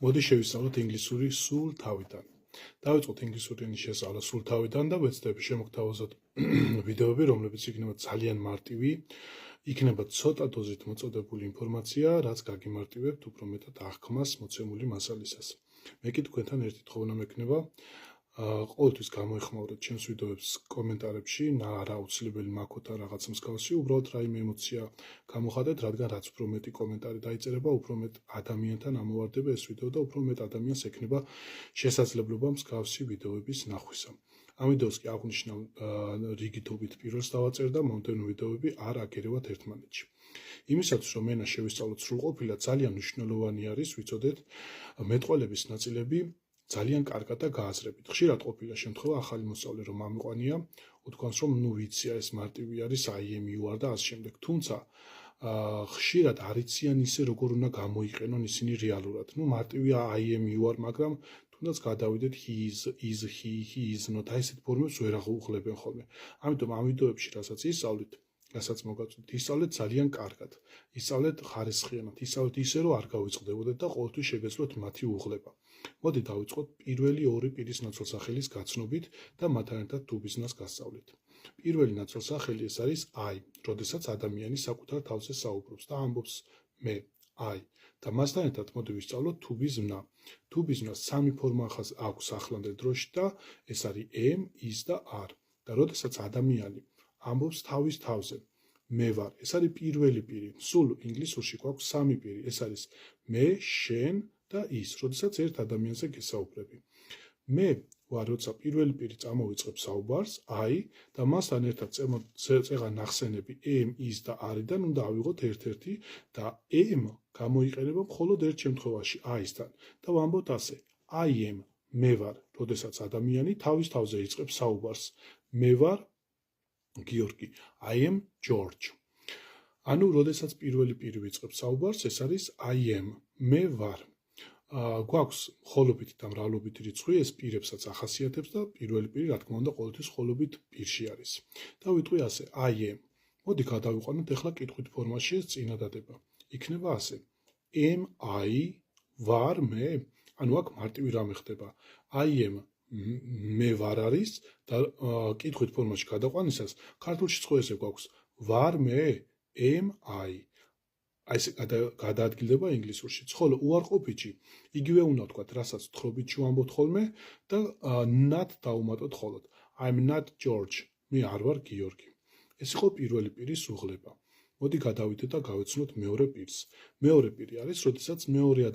მოდი შევისწავლოთ ინგლისური სულ თავიდან. დავიწყოთ ინგლისური ენის შესწავლა სულ თავიდან და ვეცდები შემოგთავაზოთ ვიდეოები, რომლებიც იქნება ძალიან მარტივი, იქნება ცოტა დოზით მოწოდებული ინფორმაცია, რაც გაგიმარტივებთ უფრო მეტად აღქმას მოცემული მასალისას. მე კი თქვენთან ერთი თხოვნა მექნება, ყოველთვის გამოეხმაურეთ ჩემს ვიდეოებს კომენტარებში, რა აუცილებელი მაქვთ ან რაღაც მსგავსი, უბრალოდ რაიმე ემოცია გამოხატეთ, რადგან რაც უფრო მეტი კომენტარი დაიწერება, უფრო მეტ ადამიანთან ამოვარდება ეს ვიდეო და უფრო მეტ ადამიანს ექნება შესაძლებლობა მსგავსი ვიდეოების ნახვისა. ამ ვიდეოს კი აღნიშნავ რიგითობით პირველს დავაწერ და მომდევნო ვიდეოები არ აგერევათ ერთმანეთში. იმისათვის რომ ენა შევისწავლოთ სრულყოფილად, ძალიან მნიშვნელოვანი არის ვიცოდეთ მეტყველების ნაწილები ძალიან კარგად და გააზრებით. ხშირად ყოფილა შემთხვევა ახალი მოსწავლე რომ ამიყვანია, უთქვამს რომ ნუ ვიცია ეს მარტივი არის I am you are და ასე შემდეგ. თუმცა ხშირად არ იციან ისე როგორ უნდა გამოიყენონ ისინი რეალურად. ნუ მარტივია I am you are, მაგრამ თუნდაც გადავიდეთ he is not, აი ესეთ ფორმებს ვერ აღუღლებენ ხოლმე. ამიტომ ამ ვიდეოებში რასაც რასაც მოგაწვდით, ისწავლეთ ძალიან კარგად. ისწავლეთ ხარისხიანად, ისწავლეთ ისე რომ არ გავიწყდებოდეთ და ყოველთვის შეგეძლოთ მათი უღლება. მოდი დავიწყოთ პირველი ორი პირის ნაცვალსახელის გაცნობით და მათთან ერთად თუ ბიზნესს გასწავლით. პირველი ნაცვალსახელი ეს არის I, როდესაც ადამიანი საკუთარ თავზე საუბრობს და ამბობს მე, I. და მასთან ერთად მოდი ვისწავლოთ თუ ბიზნა. თუ ბიზნას სამი ფორმა აქვს ახლანდელ დროში და ეს არის am, is და are. და როდესაც ადამიანი ამბობს თავის თავზე მე ვარ, ეს არის პირველი პირი. სულ ინგლისურში გვაქვს სამი პირი, ეს არის მე, შენ და ის, როდესაც ერთ ადამიანზე გესაუბრები. მე ვარ, როცა პირველი პირი წამოვიწყებს საუბარს, I და მასთან ერთად წეღან ნახსენები am, is და are-დან უნდა ავიღოთ ერთ-ერთი და am გამოიყენება მხოლოდ ერთ შემთხვევაში I-სთან და ვამბობთ ასე I am, მე ვარ, როდესაც ადამიანი თავის თავზე იწყებს საუბარს. მე ვარ გიორგი, I am George. ანუ როდესაც პირველი პირი ვიწყებს საუბარს, ეს არის I am, მე ვარ. გვაქვს მხოლობითი და მრავლობითი რიცხვი, ეს პირებსაც ახასიათებს და პირველი პირი რა თქმა უნდა ყოველთვის მხოლობით პირში არის. და ვიტყვი ასე I am. მოდი გადავიყვანოთ ახლა კითხვით ფორმაში ეს წინადადება. იქნება ასე am I, ვარ მე? ანუ აქ მარტივი რამე ხდება. I am მე ვარ არის და კითხვით ფორმაში გადაყვანისას ქართულში ხო ესე გვაქვს ვარ მე am I. აი ეს გადაადგილდება ინგლისურშიც. ხოლო უარყოფითში იგივე უნდა ვთქვათ, რასაც თხრობითში ვამბობთ ხოლმე და not დავუმატოთ ხოლოდ. I'm not George. მე არ ვარ გიორგი. ეს იყო პირველი პირის უღლება. მოდი გადავიდეთ და გავეცნოთ მეორე პირს. მეორე პირი არის, როდესაც მეორე